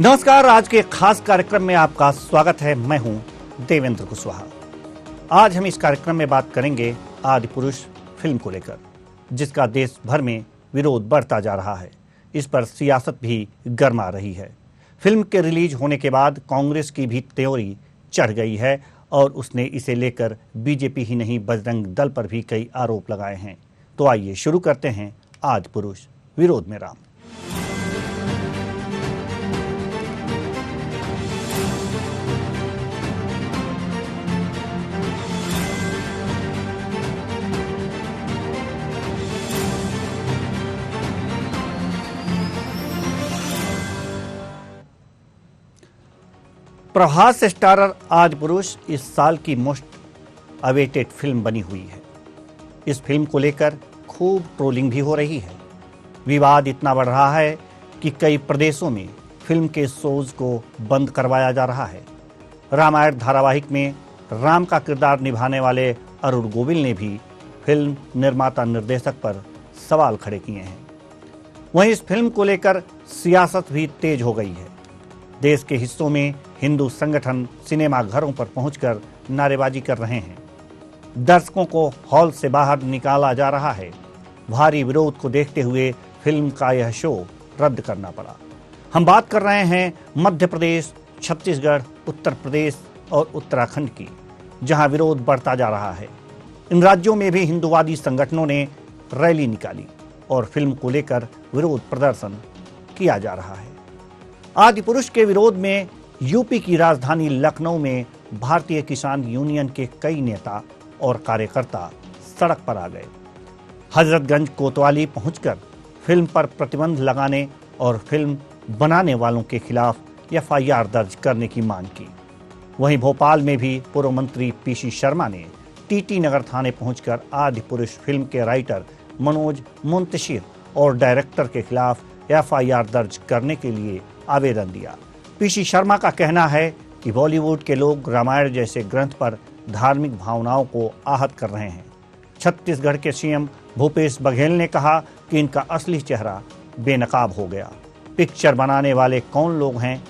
नमस्कार। आज के खास कार्यक्रम में आपका स्वागत है। मैं हूं देवेंद्र कुशवाहा। आज हम इस कार्यक्रम में बात करेंगे आदिपुरुष फिल्म को लेकर, जिसका देश भर में विरोध बढ़ता जा रहा है। इस पर सियासत भी गर्मा रही है। फिल्म के रिलीज होने के बाद कांग्रेस की भी त्योरी चढ़ गई है और उसने इसे लेकर बीजेपी ही नहीं बजरंग दल पर भी कई आरोप लगाए हैं। तो आइए शुरू करते हैं आदिपुरुष विरोध में राम। प्रभास स्टारर आदिपुरुष इस साल की मोस्ट अवेटेड फिल्म बनी हुई है। इस फिल्म को लेकर खूब ट्रोलिंग भी हो रही है। विवाद इतना बढ़ रहा है कि कई प्रदेशों में फिल्म के शोज को बंद करवाया जा रहा है। रामायण धारावाहिक में राम का किरदार निभाने वाले अरुण गोविल ने भी फिल्म निर्माता निर्देशक पर सवाल खड़े किए हैं। वहीं इस फिल्म को लेकर सियासत भी तेज हो गई है। देश के हिस्सों में हिंदू संगठन सिनेमा घरों पर पहुंचकर नारेबाजी कर रहे हैं। दर्शकों को हॉल से बाहर निकाला जा रहा है। भारी विरोध को देखते हुए फिल्म का यह शो रद्द करना पड़ा। हम बात कर रहे हैं मध्य प्रदेश, छत्तीसगढ़, उत्तर प्रदेश और उत्तराखंड की, जहां विरोध बढ़ता जा रहा है। इन राज्यों में भी हिंदूवादी संगठनों ने रैली निकाली और फिल्म को लेकर विरोध प्रदर्शन किया जा रहा है। आदिपुरुष के विरोध में यूपी की राजधानी लखनऊ में भारतीय किसान यूनियन के कई नेता और कार्यकर्ता सड़क पर आ गए। हजरतगंज कोतवाली पहुंचकर फिल्म पर प्रतिबंध लगाने और फिल्म बनाने वालों के खिलाफ एफआईआर दर्ज करने की मांग की। वहीं भोपाल में भी पूर्व मंत्री पीसी शर्मा ने टीटी नगर थाने पहुंचकर आदिपुरुष फिल्म के राइटर मनोज मुंतशिर और डायरेक्टर के खिलाफ एफआईआर दर्ज करने के लिए आवेदन दिया। पीसी शर्मा का कहना है कि बॉलीवुड के लोग रामायण जैसे ग्रंथ पर धार्मिक भावनाओं को आहत कर रहे हैं। छत्तीसगढ़ के सीएम भूपेश बघेल ने कहा कि इनका असली चेहरा बेनकाब हो गया। पिक्चर बनाने वाले कौन लोग हैं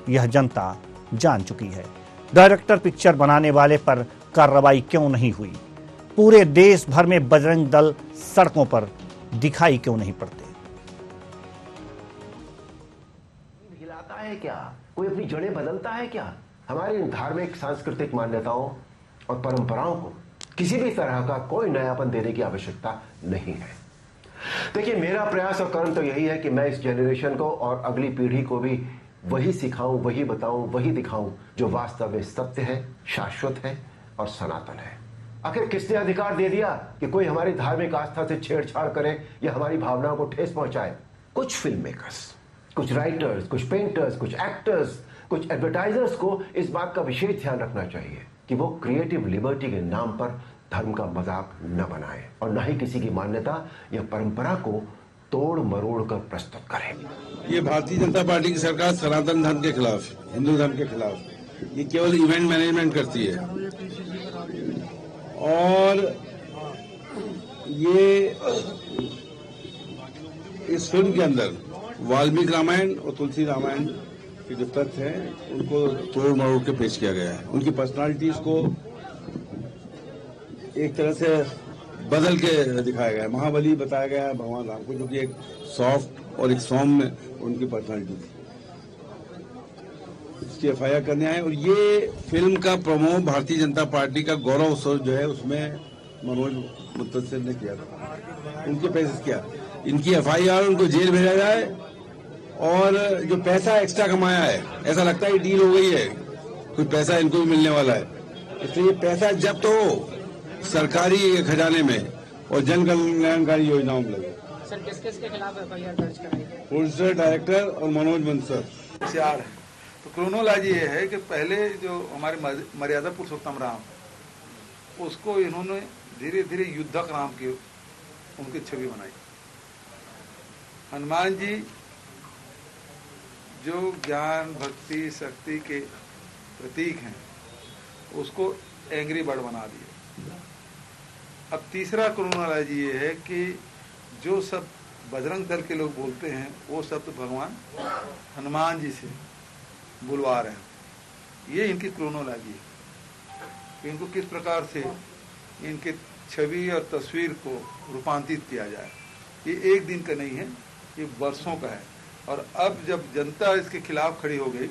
यह जनता जान चुकी है। डायरेक्टर पिक्चर बनाने वाले पर कार्रवाई क्यों नहीं हुई? पूरे देश भर में बजरंग दल सड़कों पर दिखाई क्यों नहीं पड़ते? है क्या कोई अपनी जड़ें बदलता है क्या? हमारी इन धार्मिक सांस्कृतिक मान्यताओं और परंपराओं को किसी भी तरह का कोई नयापन देने की आवश्यकता नहीं है। देखिए, मेरा प्रयास और कर्म तो यही है कि मैं इस जनरेशन को और अगली पीढ़ी को भी वही सिखाऊं, वही बताऊं, वही दिखाऊं जो वास्तव में सत्य है, शाश्वत है और सनातन है। आखिर किसने अधिकार दे दिया कि कोई हमारी धार्मिक आस्था से छेड़छाड़ करे या हमारी भावनाओं को ठेस पहुंचाए? कुछ फिल्म मेकर्स, कुछ राइटर्स, कुछ पेंटर्स, कुछ एक्टर्स, कुछ एडवर्टाइजर्स को इस बात का विशेष ध्यान रखना चाहिए कि वो क्रिएटिव लिबर्टी के नाम पर धर्म का मजाक न बनाए और न ही किसी की मान्यता या परंपरा को तोड़ मरोड़ कर प्रस्तुत करें। ये भारतीय जनता पार्टी की सरकार सनातन धर्म के खिलाफ, हिंदू धर्म के खिलाफ, ये केवल इवेंट मैनेजमेंट करती है। और ये इस फिल्म के अंदर वाल्मीकि रामायण और तुलसी रामायण के जो तथ्य हैं उनको तोड़ मरोड़ के पेश किया गया है। उनकी पर्सनालिटीज को एक तरह से बदल के दिखाया गया है। महाबली बताया गया है भगवान राम को, जो कि एक सॉफ्ट और एक सौम्य उनकी पर्सनालिटी थी। इसकी एफआईआर करने आए और ये फिल्म का प्रोमो भारतीय जनता पार्टी का गौरव उत्सव जो है उसमें मनोज मुंतशिर ने किया था, उनके पैसे किया। इनकी एफआईआर, उनको जेल भेजा जाए और जो पैसा एक्स्ट्रा कमाया है, ऐसा लगता है डील हो गई है, कुछ पैसा इनको भी मिलने वाला है। इसलिए पैसा जब्त हो सरकारी खजाने में और जन कल्याणकारी योजनाओं में लगे। सर, किस के खिलाफ एफआईआर दर्ज कराई है? प्रोड्यूसर, डायरेक्टर और मनोज मुंतशिर। तो क्रोनोलॉजी ये है कि पहले जो हमारे मर्यादा पुरुषोत्तम राम, उसको इन्होंने धीरे धीरे युद्धक राम की उनकी छवि बनाई। हनुमान जी जो ज्ञान, भक्ति, शक्ति के प्रतीक हैं, उसको एंग्री बर्ड बना दिए। अब तीसरा क्रोनोलॉजी ये है कि जो सब बजरंग दल के लोग बोलते हैं वो सब तो भगवान हनुमान जी से बुलवा रहे हैं। ये इनकी क्रोनोलॉजी है, इनको किस प्रकार से इनके छवि और तस्वीर को रूपांतरित किया जाए। ये एक दिन का नहीं है, ये वर्षों का है। और अब जब जनता इसके खिलाफ खड़ी हो गई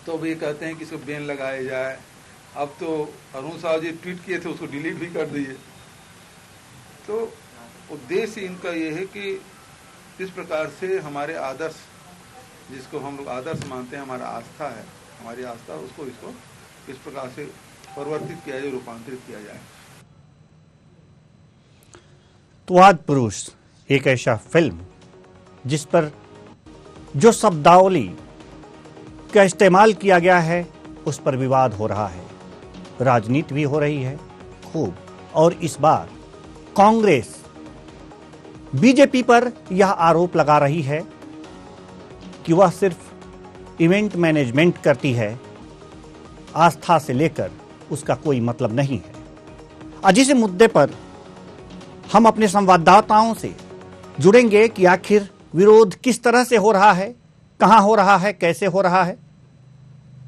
तो अब ये कहते हैं कि इसको बैन लगाया जाए। अब तो अरुण साहब जी ट्वीट किए थे, उसको डिलीट भी कर दिए। तो उद्देश्य इनका ये है कि इस प्रकार से हमारे आदर्श, जिसको हम लोग आदर्श मानते हैं, हमारा आस्था है, हमारी आस्था, उसको इसको इस प्रकार से परिवर्तित किया जाए, रूपांतरित किया जाए। तो आज पुरुष एक ऐसा फिल्म जिस पर जो शब्दावली का इस्तेमाल किया गया है उस पर विवाद हो रहा है, राजनीति भी हो रही है खूब। और इस बार कांग्रेस बीजेपी पर यह आरोप लगा रही है कि वह सिर्फ इवेंट मैनेजमेंट करती है, आस्था से लेकर उसका कोई मतलब नहीं है। आज इस मुद्दे पर हम अपने संवाददाताओं से जुड़ेंगे कि आखिर विरोध किस तरह से हो रहा है, कहां हो रहा है, कैसे हो रहा है।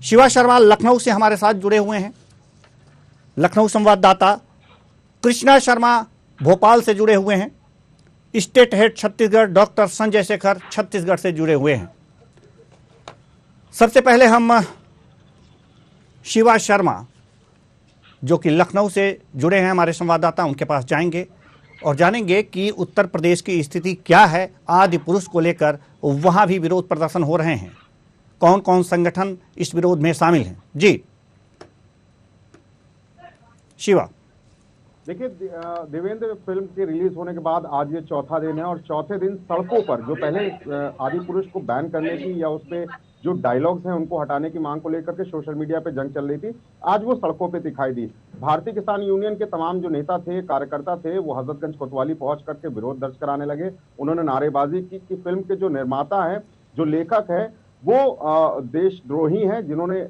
शिवा शर्मा लखनऊ से हमारे साथ जुड़े हुए हैं, लखनऊ संवाददाता कृष्णा शर्मा भोपाल से जुड़े हुए हैं, state head Chhattisgarh doctor Sanjay Shekhar Chhattisgarh से जुड़े हुए हैं। सबसे पहले हम शिवा शर्मा जो कि लखनऊ से जुड़े हैं हमारे संवाददाता, उनके पास जाएंगे और जानेंगे कि उत्तर प्रदेश की स्थिति क्या है। आदि पुरुष को लेकर वहां भी विरोध प्रदर्शन हो रहे हैं, कौन कौन संगठन इस विरोध में शामिल हैं। जी शिवा। देखिए देवेंद्र, फिल्म के रिलीज होने के बाद आज ये चौथा दिन है और चौथे दिन सड़कों पर जो पहले आदि पुरुष को बैन करने की या उस पे जो डायलॉग्स हैं उनको हटाने की मांग को लेकर के सोशल मीडिया पे जंग चल रही थी, आज वो सड़कों पे दिखाई दी। भारतीय किसान यूनियन के तमाम जो नेता थे, कार्यकर्ता थे, वो हजरतगंज कोतवाली पहुंच करके विरोध दर्ज कराने लगे। उन्होंने नारेबाजी की कि फिल्म के जो निर्माता है, जो लेखक है, वो देशद्रोही हैं, जिन्होंने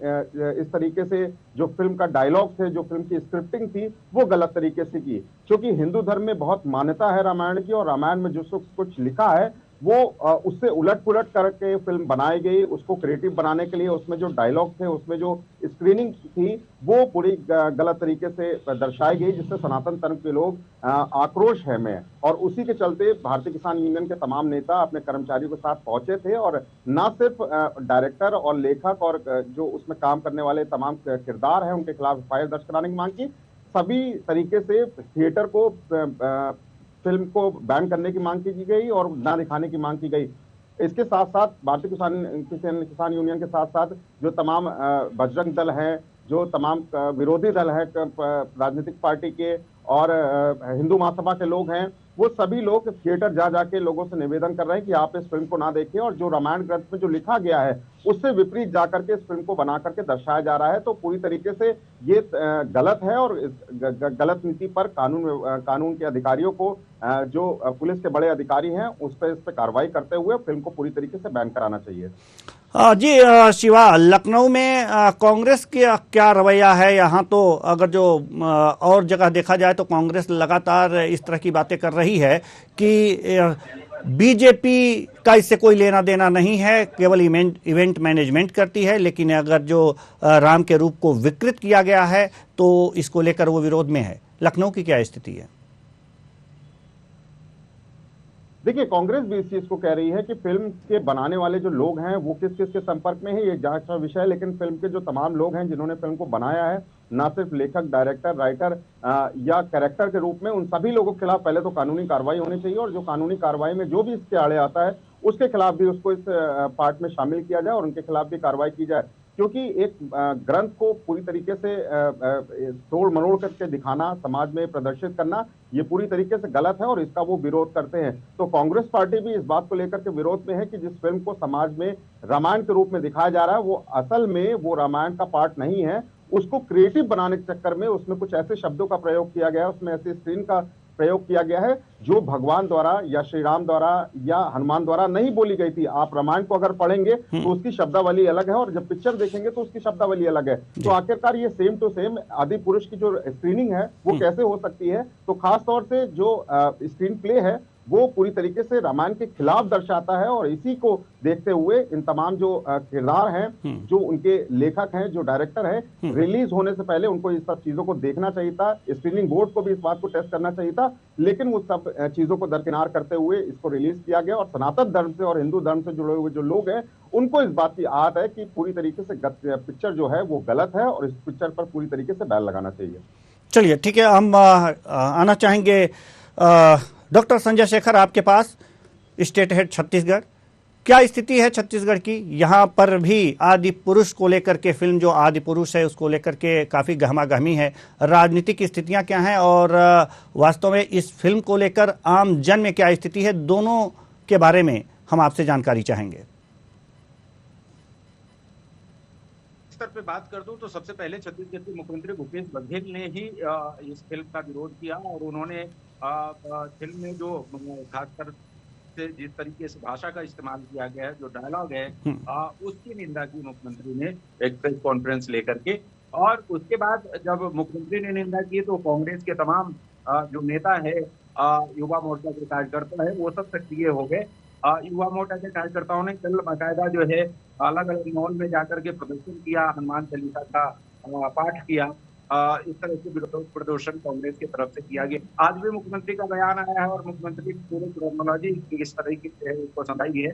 इस तरीके से जो फिल्म का डायलॉग थे, जो फिल्म की स्क्रिप्टिंग थी, वो गलत तरीके से की। क्योंकि हिंदू धर्म में बहुत मान्यता है रामायण की, और रामायण में जो कुछ लिखा है वो उससे उलट पुलट करके फिल्म बनाई गई। उसको क्रिएटिव बनाने के लिए उसमें जो डायलॉग थे, उसमें जो स्क्रीनिंग थी, वो पूरी गलत तरीके से दर्शाई गई, जिससे सनातन धर्म के लोग आक्रोश है में। और उसी के चलते भारतीय किसान यूनियन के तमाम नेता अपने कर्मचारियों के साथ पहुंचे थे और न सिर्फ डायरेक्टर और लेखक और जो उसमें काम करने वाले तमाम किरदार हैं उनके खिलाफ एफआईआर दर्ज कराने की मांग की। सभी तरीके से थिएटर को, फिल्म को बैन करने की मांग की गई और ना दिखाने की मांग की गई। इसके साथ साथ भारतीय किसान यूनियन के साथ साथ जो तमाम बजरंग दल हैं, जो तमाम विरोधी दल हैं राजनीतिक पार्टी के और हिंदू महासभा के लोग हैं, वो सभी लोग थिएटर जा जाके लोगों से निवेदन कर रहे हैं कि आप इस फिल्म को ना देखिए, और जो रामायण ग्रंथ में जो लिखा गया है उससे विपरीत जाकर के इस फिल्म को बना करके दर्शाया जा रहा है। तो पूरी तरीके से ये गलत है और इस गलत नीति पर कानून के अधिकारियों को, जो पुलिस के बड़े अधिकारी हैं, उस पर कार्रवाई करते हुए फिल्म को पूरी तरीके से बैन कराना चाहिए। जी शिवा, लखनऊ में कांग्रेस का क्या रवैया है? यहाँ तो अगर जो और जगह देखा जाए तो कांग्रेस लगातार इस तरह की बातें कर रही है कि बीजेपी का इससे कोई लेना देना नहीं है, केवल इवेंट मैनेजमेंट करती है। लेकिन अगर जो राम के रूप को विकृत किया गया है तो इसको लेकर वो विरोध में है। लखनऊ की क्या स्थिति है? देखिए, कांग्रेस भी इस चीज को कह रही है कि फिल्म के बनाने वाले जो लोग हैं वो किस किस के संपर्क में है, ये जांच का विषय है। लेकिन फिल्म के जो तमाम लोग हैं जिन्होंने फिल्म को बनाया है, ना सिर्फ लेखक, डायरेक्टर, राइटर या कैरेक्टर के रूप में, उन सभी लोगों के खिलाफ पहले तो कानूनी कार्रवाई होनी चाहिए, और जो कानूनी कार्रवाई में जो भी इसके आड़े आता है उसके खिलाफ भी उसको इस पार्ट में शामिल किया जाए और उनके खिलाफ भी कार्रवाई की जाए। क्योंकि एक ग्रंथ को पूरी तरीके से तोड़ मरोड़ करके दिखाना, समाज में प्रदर्शित करना, ये पूरी तरीके से गलत है और इसका वो विरोध करते हैं। तो कांग्रेस पार्टी भी इस बात को लेकर के विरोध में है कि जिस फिल्म को समाज में रामायण के रूप में दिखाया जा रहा है वो असल में वो रामायण का पार्ट नहीं है। उसको क्रिएटिव बनाने के चक्कर में उसमें कुछ ऐसे शब्दों का प्रयोग किया गया है, उसमें ऐसे स्क्रीन का प्रयोग किया गया है जो भगवान द्वारा या श्री राम द्वारा या हनुमान द्वारा नहीं बोली गई थी। आप रामायण को अगर पढ़ेंगे तो उसकी शब्दावली अलग है और जब पिक्चर देखेंगे तो उसकी शब्दावली अलग है। तो आखिरकार ये सेम टू सेम आदि पुरुष की जो स्क्रीनिंग है वो कैसे हो सकती है? तो खास तौर से जो स्क्रीन प्ले है वो पूरी तरीके से रामायण के खिलाफ दर्शाता है। और इसी को देखते हुए इन तमाम जो किरदार हैं, जो उनके लेखक हैं, जो डायरेक्टर हैं, रिलीज होने से पहले उनको इस सब चीजों को देखना चाहिए था। स्क्रीनिंग बोर्ड को भी इस बात को टेस्ट करना चाहिए था, लेकिन वो सब चीजों को दरकिनार करते हुए इसको रिलीज किया गया। और सनातन धर्म से और हिंदू धर्म से जुड़े हुए जो लोग हैं, उनको इस बात की आहत है कि पूरी तरीके से पिक्चर जो है वो गलत है और इस पिक्चर पर पूरी तरीके से बैन लगाना चाहिए। चलिए ठीक है, हम आना चाहेंगे डॉक्टर संजय शेखर आपके पास, स्टेट हेड छत्तीसगढ़। क्या स्थिति है छत्तीसगढ़ की? यहाँ पर भी आदि पुरुष को लेकर के फिल्म जो आदि पुरुष है उसको लेकर के काफ़ी गहमागहमी है। राजनीतिक स्थितियाँ क्या हैं और वास्तव में इस फिल्म को लेकर आम जन में क्या स्थिति है, दोनों के बारे में हम आपसे जानकारी चाहेंगे। स्तर पे बात कर दूं तो सबसे पहले छत्तीसगढ़ के मुख्यमंत्री भूपेश बघेल ने ही इस फिल्म का विरोध किया और उन्होंने फिल्म में जो खासकर से जिस तरीके से भाषा का इस्तेमाल किया गया है, जो डायलॉग है, उसकी निंदा की मुख्यमंत्री ने एक प्रेस कॉन्फ्रेंस लेकर के। और उसके बाद जब मुख्यमंत्री ने निंदा की तो कांग्रेस के तमाम जो नेता है, युवा मोर्चा के कार्यकर्ता है, वो सब सक्रिय हो गए। युवा मोर्चा के कार्यकर्ताओं ने कल बाकायदा जो है अलग अलग मॉल में जाकर के प्रदर्शन किया, हनुमान चालीसा का पाठ किया। इस तरह से विरोध प्रदर्शन कांग्रेस की तरफ से किया गया। आज भी मुख्यमंत्री का बयान आया है और मुख्यमंत्री की पूरी क्रोनोलॉजी इस तरह की उसको समझाई है।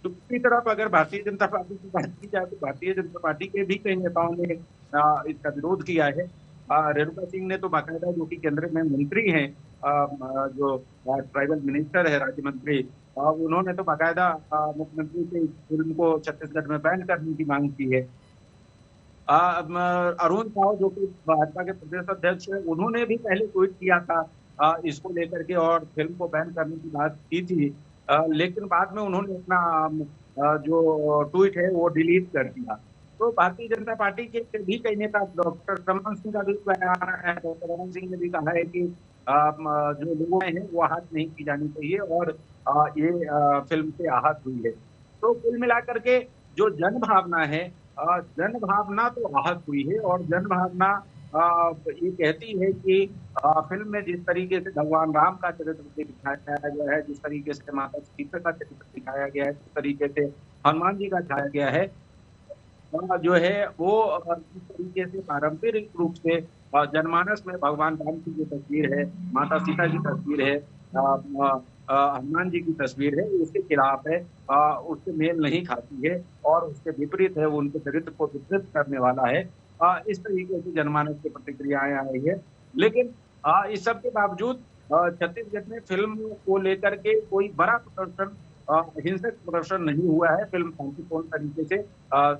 दूसरी तरफ अगर भारतीय जनता पार्टी की बात की जाए तो भारतीय जनता पार्टी के भी कई नेताओं ने इसका विरोध किया है। रेणुका सिंह ने तो बाकायदा, जो कि केंद्र में मंत्री हैं, जो ट्राइबल मिनिस्टर है, राज्य मंत्री, उन्होंने तो बाकायदा मुख्यमंत्री से इस फिल्म को छत्तीसगढ़ में बैन करने की मांग की है। अरुण साव जो कि भाजपा के प्रदेश अध्यक्ष है, उन्होंने भी पहले ट्वीट किया था इसको लेकर के और फिल्म को बैन करने की बात की थी, लेकिन बाद में उन्होंने अपना जो ट्वीट है वो डिलीट कर दिया। तो भारतीय जनता पार्टी के भी कई नेता, डॉक्टर रमन सिंह का भी बयान है, डॉक्टर रमन सिंह ने भी कहा है कि जो लोग हैं वो आहत नहीं की जानी चाहिए और ये फिल्म से आहत हुई है। तो कुल मिलाकर के जो जन भावना है, जन भावना तो आहत हुई है और जन भावना ये कहती है कि फिल्म में जिस तरीके से भगवान राम का चरित्र दिखाया गया है, जिस तरीके से माता सीता का चरित्र दिखाया गया है, जिस तरीके से हनुमान जी का दिखाया गया है, जो है वो जिस तरीके से पारंपरिक रूप से जनमानस में भगवान राम की जो तस्वीर है, माता सीता की तस्वीर है, हनुमान जी की तस्वीर है, उसके खिलाफ है, उससे मेल नहीं खाती है और उसके विपरीत है, वो उनके चरित्र को विकृत करने वाला है। इस तरीके से जनमानस की प्रतिक्रियाएं आ रही है। लेकिन इस सब के बावजूद छत्तीसगढ़ में फिल्म को लेकर के कोई बड़ा प्रदर्शन, हिंसक प्रदर्शन नहीं हुआ है। फिल्म शांतिपूर्ण तरीके से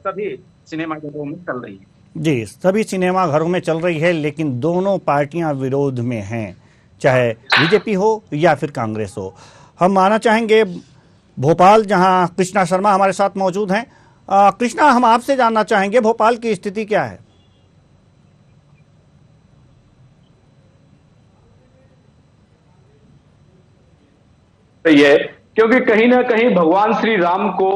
सभी सिनेमाघरों में चल रही है। जी, सभी सिनेमा घरों में चल रही है, लेकिन दोनों पार्टियां विरोध में हैं, चाहे बीजेपी हो या फिर कांग्रेस हो। हम आना चाहेंगे भोपाल, जहां कृष्णा शर्मा हमारे साथ मौजूद हैं। कृष्णा, हम आपसे जानना चाहेंगे भोपाल की स्थिति क्या है? ये क्योंकि कहीं ना कहीं भगवान श्री राम को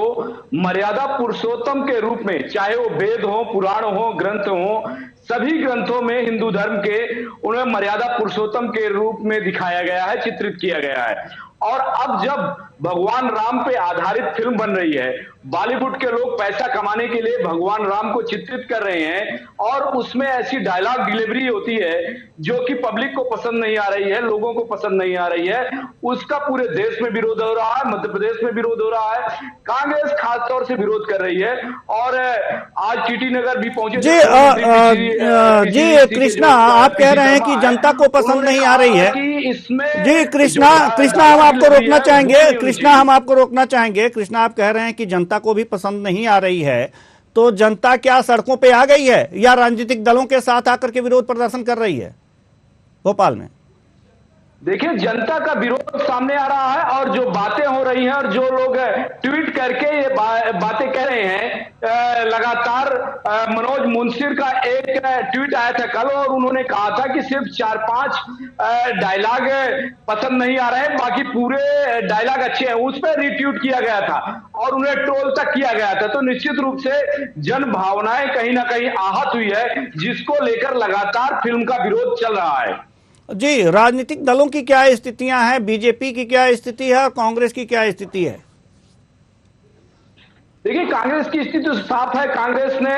मर्यादा पुरुषोत्तम के रूप में, चाहे वो वेद हो, पुराण हो, ग्रंथ हो, सभी ग्रंथों में हिंदू धर्म के उन्हें मर्यादा पुरुषोत्तम के रूप में दिखाया गया है, चित्रित किया गया है। और अब जब भगवान राम पे आधारित फिल्म बन रही है, बॉलीवुड के लोग पैसा कमाने के लिए भगवान राम को चित्रित कर रहे हैं और उसमें ऐसी डायलॉग डिलीवरी होती है जो कि पब्लिक को पसंद नहीं आ रही है, लोगों को पसंद नहीं आ रही है, उसका पूरे देश में विरोध हो रहा है, मध्य प्रदेश में विरोध हो रहा है, कांग्रेस खासतौर से विरोध कर रही है। और आज टीटी नगर भी पहुंचे। जी कृष्णा, आप कह रहे हैं कि जनता को पसंद नहीं आ रही है। जी कृष्णा, हम आपको रोकना चाहेंगे। कृष्णा, हम आपको रोकना चाहेंगे। कृष्णा, आप कह रहे हैं कि जनता को भी पसंद नहीं आ रही है, तो जनता क्या सड़कों पे आ गई है या राजनीतिक दलों के साथ आकर के विरोध प्रदर्शन कर रही है भोपाल में? देखिए, जनता का विरोध सामने आ रहा है और जो बातें हो रही हैं और जो लोग ट्वीट करके ये बातें कह रहे हैं, लगातार मनोज मुंशीर का एक ट्वीट आया था कल और उन्होंने कहा था कि सिर्फ 4-5 डायलॉग पसंद नहीं आ रहे हैं, बाकी पूरे डायलॉग अच्छे हैं। उस पर रिट्वीट किया गया था और उन्हें ट्रोल तक किया गया था। तो निश्चित रूप से जन भावनाएं कहीं ना कहीं आहत हुई है, जिसको लेकर लगातार फिल्म का विरोध चल रहा है। जी, राजनीतिक दलों की क्या स्थितियां हैं, बीजेपी की क्या स्थिति है और कांग्रेस की क्या स्थिति है? देखिए, कांग्रेस की स्थिति तो साफ है। कांग्रेस ने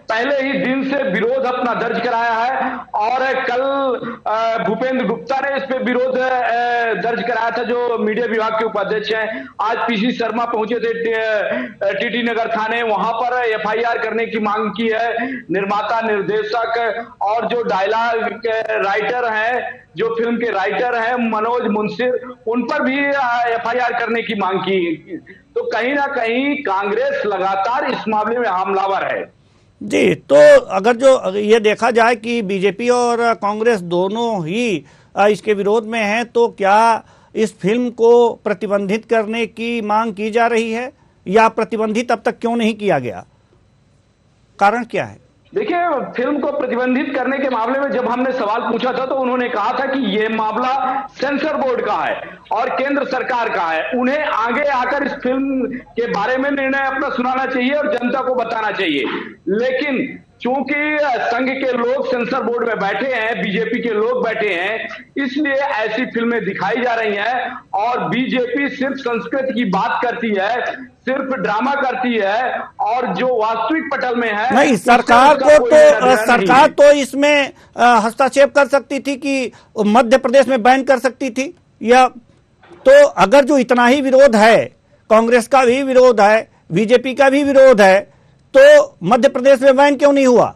पहले ही दिन से विरोध अपना दर्ज कराया है और कल भूपेंद्र गुप्ता ने इस पे विरोध दर्ज कराया था, जो मीडिया विभाग के उपाध्यक्ष हैं। आज पीसी शर्मा पहुंचे थे टीटी नगर थाने, वहां पर एफआईआर करने की मांग की है। निर्माता, निर्देशक और जो डायलॉग राइटर हैं, जो फिल्म के राइटर हैं मनोज मुंशिर, उन पर भी एफआईआर करने की मांग की। तो कहीं ना कहीं कांग्रेस लगातार इस मामले में हमलावर है। जी, तो अगर जो ये देखा जाए कि बीजेपी और कांग्रेस दोनों ही इसके विरोध में हैं, तो क्या इस फिल्म को प्रतिबंधित करने की मांग की जा रही है या प्रतिबंधित अब तक क्यों नहीं किया गया? कारण क्या है? देखिए, फिल्म को प्रतिबंधित करने के मामले में जब हमने सवाल पूछा था तो उन्होंने कहा था कि यह मामला सेंसर बोर्ड का है और केंद्र सरकार का है। उन्हें आगे आकर इस फिल्म के बारे में निर्णय अपना सुनाना चाहिए और जनता को बताना चाहिए। लेकिन चूंकि संघ के लोग सेंसर बोर्ड में बैठे हैं, बीजेपी के लोग बैठे हैं, इसलिए ऐसी फिल्में दिखाई जा रही हैं और बीजेपी सिर्फ संस्कृति की बात करती है, सिर्फ ड्रामा करती है और जो वास्तविक पटल में है नहीं, सरकार तो इसमें हस्तक्षेप कर सकती थी कि मध्य प्रदेश में बैन कर सकती थी। या तो अगर जो इतना ही विरोध है, कांग्रेस का भी विरोध है, बीजेपी का भी विरोध है, तो मध्य प्रदेश में बैन क्यों नहीं हुआ?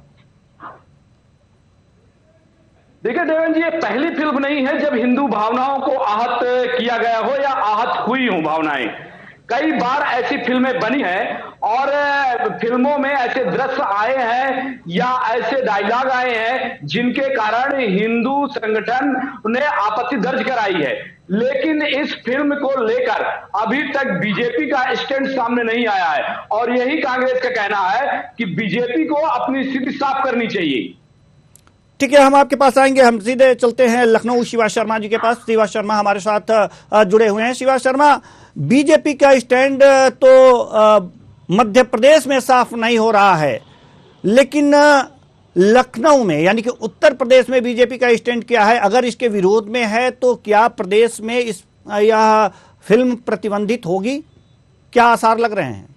देखिए देवेंद्र जी, ये पहली फिल्म नहीं है जब हिंदू भावनाओं को आहत किया गया हो या आहत हुई हो भावनाएं। कई बार ऐसी फिल्में बनी हैं और फिल्मों में ऐसे दृश्य आए हैं या ऐसे डायलॉग आए हैं जिनके कारण हिंदू संगठन ने आपत्ति दर्ज कराई है। लेकिन इस फिल्म को लेकर अभी तक बीजेपी का स्टैंड सामने नहीं आया है और यही कांग्रेस का कहना है कि बीजेपी को अपनी स्थिति साफ करनी चाहिए। ठीक है, हम आपके पास आएंगे। हम सीधे चलते हैं लखनऊ शिवा शर्मा जी के पास। शिवा शर्मा हमारे साथ जुड़े हुए हैं। शिवा शर्मा, बीजेपी का स्टैंड तो मध्य प्रदेश में साफ नहीं हो रहा है, लेकिन लखनऊ में यानी कि उत्तर प्रदेश में बीजेपी का स्टैंड क्या है? अगर इसके विरोध में है तो क्या प्रदेश में यह फिल्म प्रतिबंधित होगी? क्या आसार लग रहे हैं?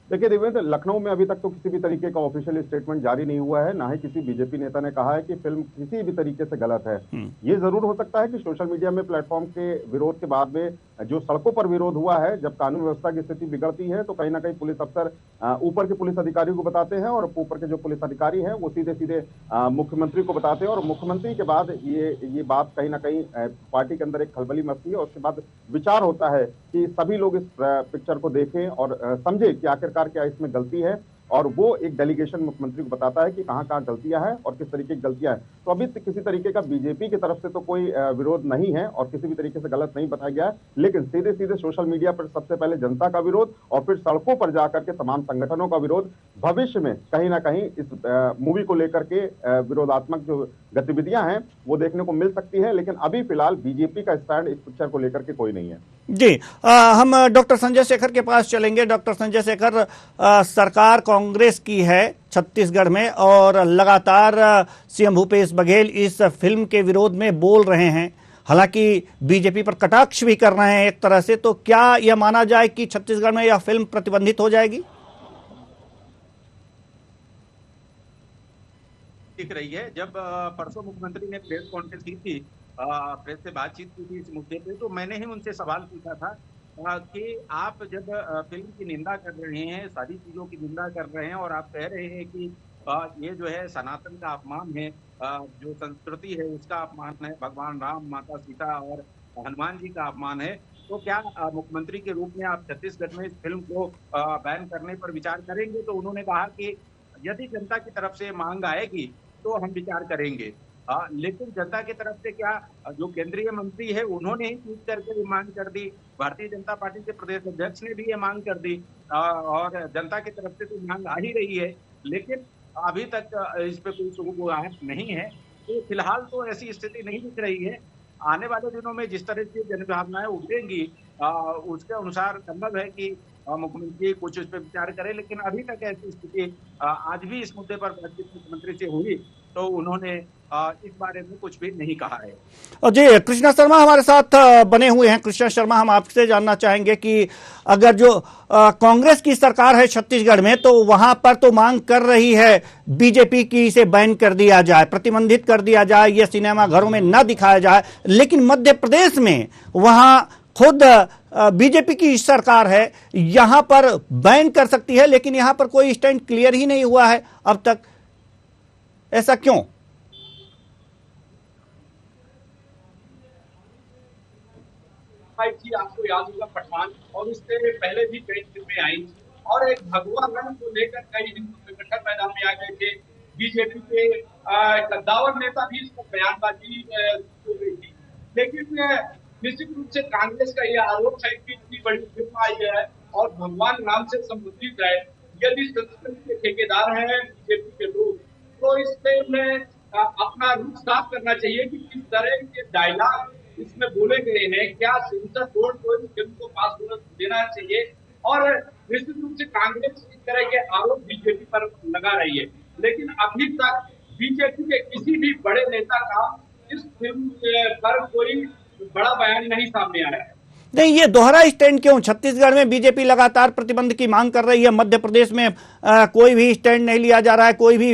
देखिए देवेंद्र, लखनऊ में अभी तक तो किसी भी तरीके का ऑफिशियल स्टेटमेंट जारी नहीं हुआ है, ना ही किसी बीजेपी नेता ने कहा है कि फिल्म किसी भी तरीके से गलत है। ये जरूर हो सकता है कि सोशल मीडिया में प्लेटफॉर्म के विरोध के बाद में जो सड़कों पर विरोध हुआ है, जब कानून व्यवस्था की स्थिति बिगड़ती है तो कहीं ना कहीं पुलिस अफसर ऊपर के पुलिस अधिकारियों को बताते हैं और ऊपर के जो पुलिस अधिकारी हैं वो सीधे सीधे मुख्यमंत्री को बताते हैं और मुख्यमंत्री के बाद ये बात कहीं ना कहीं पार्टी के अंदर एक खलबली मचती है और उसके बाद विचार होता है कि सभी लोग इस पिक्चर को देखें और समझे कि आखिरकार क्या इसमें गलती है और वो एक डेलीगेशन मुख्यमंत्री को बताता है कि कहां कहां गलतियां हैं और किस तरीके की गलतियां हैं। तो अभी किसी तरीके का बीजेपी की तरफ से तो कोई विरोध नहीं है और किसी भी तरीके से गलत नहीं बताया गया है, लेकिन सीधे सीधे सोशल मीडिया पर सबसे पहले जनता का विरोध और फिर सड़कों पर जाकर के तमाम संगठनों का विरोध, भविष्य में कहीं ना कहीं इस मूवी को लेकर के विरोधात्मक जो गतिविधियां हैं वो देखने को मिल सकती है। लेकिन अभी फिलहाल बीजेपी का स्टैंड इस पिक्चर को लेकर के कोई नहीं है। जी, हम डॉक्टर संजय शेखर के पास चलेंगे। डॉक्टर संजय शेखर, सरकार कांग्रेस की है छत्तीसगढ़ में और लगातार सीएम भूपेश बघेल इस फिल्म के विरोध में बोल रहे हैं, हालांकि बीजेपी पर कटाक्ष भी कर रहे हैं एक तरह से। तो क्या यह माना जाए कि छत्तीसगढ़ में यह फिल्म प्रतिबंधित हो जाएगी? दिख रही है। जब परसों मुख्यमंत्री ने प्रेस कॉन्फ्रेंस की थी, प्रेस से बातचीत की थी इस मुद्दे पे, तो मैंने ही उनसे सवाल पूछा था कि आप जब फिल्म की निंदा कर रहे हैं, सारी चीजों की निंदा कर रहे हैं और आप कह रहे हैं कि ये जो है सनातन का अपमान है, जो संस्कृति है उसका अपमान है, भगवान राम, माता सीता और हनुमान जी का अपमान है, तो क्या मुख्यमंत्री के रूप में आप छत्तीसगढ़ में इस फिल्म को बैन करने पर विचार करेंगे? तो उन्होंने कहा कि यदि जनता की तरफ से मांग आएगी तो हम विचार करेंगे। लेकिन जनता की तरफ से क्या, जो केंद्रीय मंत्री है उन्होंने ही ट्वीट करके ये मांग कर दी, भारतीय जनता पार्टी के प्रदेश अध्यक्ष ने भी ये मांग कर दी और जनता की तरफ से तो मांग आ ही रही है, लेकिन अभी तक इस पे कोई सुगबुगाहट नहीं है। तो फिलहाल तो ऐसी स्थिति नहीं दिख रही है। आने वाले दिनों में जिस तरह से जनभावनाएं उभरेंगी उसके अनुसार संभव है कि मुख्यमंत्री कुछ उस पर विचार करे, लेकिन अभी तक ऐसी स्थिति आज भी इस मुद्दे पर बातचीत मुख्यमंत्री से हुई तो उन्होंने इस बारे में कुछ भी नहीं कहा है। और जी कृष्णा शर्मा हमारे साथ बने हुए हैं। कृष्णा शर्मा, हम आपसे जानना चाहेंगे कि अगर जो कांग्रेस की सरकार है छत्तीसगढ़ में, तो वहां पर तो मांग कर रही है बीजेपी की इसे बैन कर दिया जाए, प्रतिबंधित कर दिया जाए, ये सिनेमा घरों में न दिखाया जाए, लेकिन मध्य प्रदेश में वहां खुद बीजेपी की सरकार है, यहां पर बैन कर सकती है, लेकिन यहां पर कोई स्टैंड क्लियर ही नहीं हुआ है अब तक। ऐसा क्यों? जी आपको याद होगा पठान और उससे पहले भी कई फिल्में आई और एक भगवा रंग को लेकर कई हिंदू संगठन मैदान में आ गए थे। बीजेपी के कद्दावर नेता भी इसको बयानबाजी हो गई थी, लेकिन निश्चित रूप से कांग्रेस का यह आरोप है कि इतनी बड़ी फिल्म आई है और भगवान राम से संबंधित है, यदि संस्कृति के ठेकेदार हैं बीजेपी के लोग तो इस फिल्म में अपना रुख साफ करना चाहिए कि किस तरह के डायलॉग इसमें बोले गए हैं, क्या सेंसर बोर्ड को इस फिल्म को पास देना चाहिए। और निश्चित रूप से कांग्रेस इस तरह के आरोप बीजेपी पर लगा रही है, लेकिन अभी तक बीजेपी के किसी भी बड़े नेता का इस फिल्म पर कोई बड़ा बयान नहीं सामने आया है। नहीं, ये दोहरा स्टैंड क्यों? छत्तीसगढ़ में बीजेपी लगातार प्रतिबंध की मांग कर रही है, मध्य प्रदेश में कोई भी स्टैंड नहीं लिया जा रहा है, कोई भी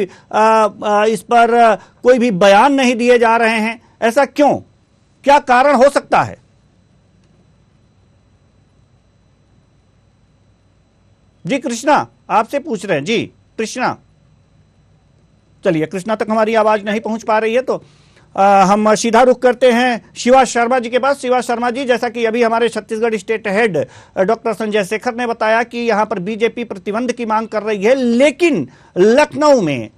इस पर कोई भी बयान नहीं दिए जा रहे हैं। ऐसा क्यों? क्या कारण हो सकता है? जी कृष्णा, आपसे पूछ रहे हैं। जी कृष्णा, चलिए कृष्णा तक हमारी आवाज नहीं पहुंच पा रही है तो हम सीधा रुख करते हैं शिवा शर्मा जी के पास। शिवा शर्मा जी, जैसा कि अभी हमारे Chhattisgarh state head doctor Sanjay Shekhar ने बताया कि यहां पर बीजेपी प्रतिबंध की मांग कर रही है, लेकिन लखनऊ में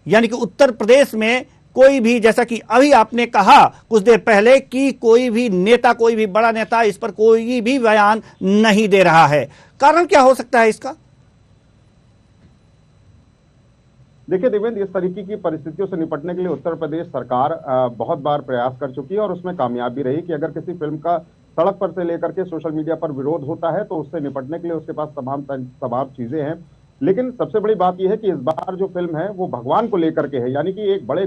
यानी कि उत्तर प्रदेश में कोई भी, जैसा कि अभी आपने कहा कुछ देर पहले कि कोई भी नेता, कोई भी बड़ा नेता इस पर कोई भी बयान नहीं दे रहा है। कारण क्या हो सकता है इसका? देखिए देवेंद्र, इस तरीके की परिस्थितियों से निपटने के लिए उत्तर प्रदेश सरकार बहुत बार प्रयास कर चुकी है और उसमें कामयाब भी रही कि अगर किसी फिल्म का सड़क पर से लेकर के सोशल मीडिया पर विरोध होता है तो उससे निपटने के लिए उसके पास तमाम चीजें हैं। लेकिन सबसे बड़ी बात यह है कि इस बार जो फिल्म है वो भगवान को लेकर के है, यानी कि एक बड़े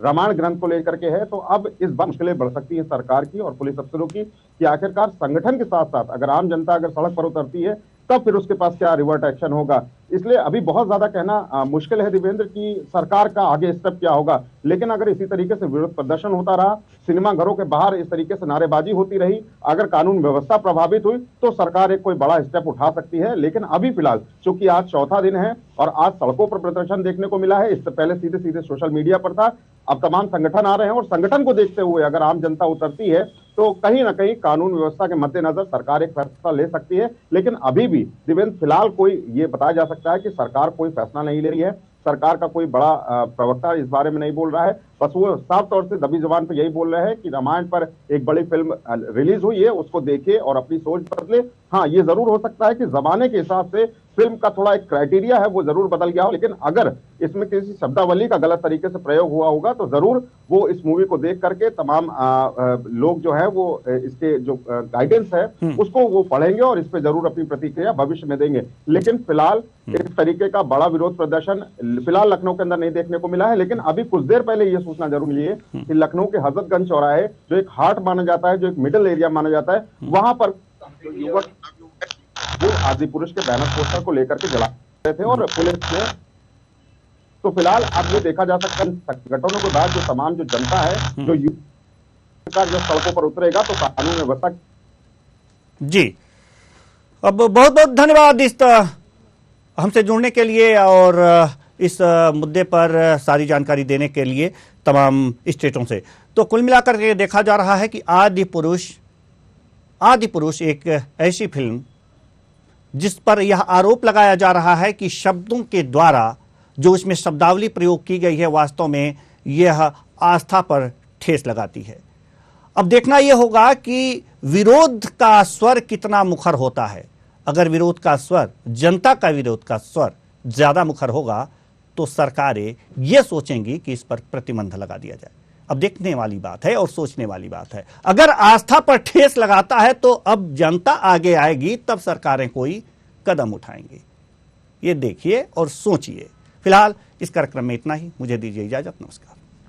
रामायण ग्रंथ को लेकर के है। तो अब इस बार मुश्किलें बढ़ सकती है सरकार की और पुलिस अफसरों की कि आखिरकार संगठन के साथ साथ अगर आम जनता अगर सड़क पर उतरती है तब फिर उसके पास क्या रिवर्ट एक्शन होगा। इसलिए अभी बहुत ज्यादा कहना मुश्किल है देवेंद्र कि सरकार का आगे स्टेप क्या होगा। लेकिन अगर इसी तरीके से विरोध प्रदर्शन होता रहा, सिनेमा घरों के बाहर इस तरीके से नारेबाजी होती रही, अगर कानून व्यवस्था प्रभावित हुई तो सरकार एक कोई बड़ा स्टेप उठा सकती है। लेकिन अभी फिलहाल चूंकि आज चौथा दिन है और आज सड़कों पर प्रदर्शन देखने को मिला है, इससे पहले सीधे सीधे सोशल मीडिया पर था, अब तमाम संगठन आ रहे हैं और संगठन को देखते हुए अगर आम जनता उतरती है तो कहीं ना कहीं कानून व्यवस्था के मद्देनजर सरकार एक फैसला ले सकती है। लेकिन अभी भी दिवेंद्र फिलहाल कोई ये बताया जा सकता है कि सरकार कोई फैसला नहीं ले रही है, सरकार का कोई बड़ा प्रवक्ता इस बारे में नहीं बोल रहा है, बस वो साफ तौर से दबी जुबान पर यही बोल रहे हैं कि रामायण पर एक बड़ी फिल्म रिलीज हुई है, उसको देखे और अपनी सोच बदले। हाँ, ये जरूर हो सकता है कि जमाने के हिसाब से फिल्म का थोड़ा एक क्राइटेरिया है वो जरूर बदल गया हो, लेकिन अगर इसमें किसी शब्दावली का गलत तरीके से प्रयोग हुआ होगा तो जरूर वो इस मूवी को देख करके तमाम लोग जो है वो इसके जो गाइडेंस है उसको वो पढ़ेंगे और इस पे जरूर अपनी प्रतिक्रिया भविष्य में देंगे। लेकिन फिलहाल इस तरीके का बड़ा विरोध प्रदर्शन फिलहाल लखनऊ के अंदर नहीं देखने को मिला है। लेकिन अभी कुछ देर पहले ये सूचना जरूर मिली है कि लखनऊ के हजरतगंज चौराहे जो एक हार्ट माना जाता है, जो एक मिडिल एरिया माना जाता है, वहां पर युवक वो आदि पुरुष के बैनर पोस्टर को लेकर के जला रहे थे और पुलिस ने तो फिलहाल अब ये देखा जा सकता है संगठनों के बाद जो तमाम जो जनता है जो सरकार जब सड़कों पर उतरेगा तो कानून व्यवस्था। जी, अब बहुत बहुत धन्यवाद इस हमसे जुड़ने के लिए और इस मुद्दे पर सारी जानकारी देने के लिए तमाम स्टेटों से। तो कुल मिलाकर के देखा जा रहा है कि आदि पुरुष एक ऐसी फिल्म जिस पर यह आरोप लगाया जा रहा है कि शब्दों के द्वारा जो इसमें शब्दावली प्रयोग की गई है वास्तव में यह आस्था पर ठेस लगाती है। अब देखना यह होगा कि विरोध का स्वर कितना मुखर होता है। अगर विरोध का स्वर, जनता का विरोध का स्वर ज्यादा मुखर होगा तो सरकारें यह सोचेंगी कि इस पर प्रतिबंध लगा दिया जाए। अब देखने वाली बात है और सोचने वाली बात है। अगर आस्था पर ठेस लगाता है तो अब जनता आगे आएगी, तब सरकारें कोई कदम उठाएंगी। ये देखिए और सोचिए। फिलहाल इस कार्यक्रम में इतना ही। मुझे दीजिए इजाजत। नमस्कार।